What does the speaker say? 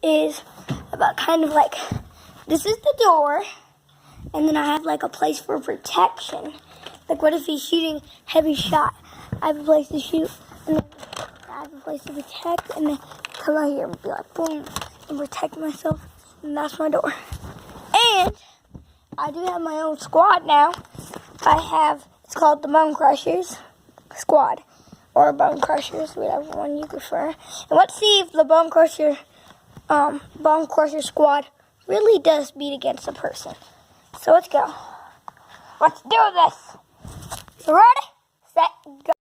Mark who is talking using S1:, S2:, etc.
S1: is about kind of like, this is the door, and then I have like a place for protection. Like what if he's shooting heavy shot? I have a place to shoot, and then I have a place to protect, and then come out here and be like boom, and protect myself, and that's my door. And I do have my own squad now. It's called the Bone Crushers Squad, or Bone Crushers, whatever one you prefer. And let's see if the Bone Crusher Squad really does beat against a person. So let's go. Let's do this. Ready, set, go.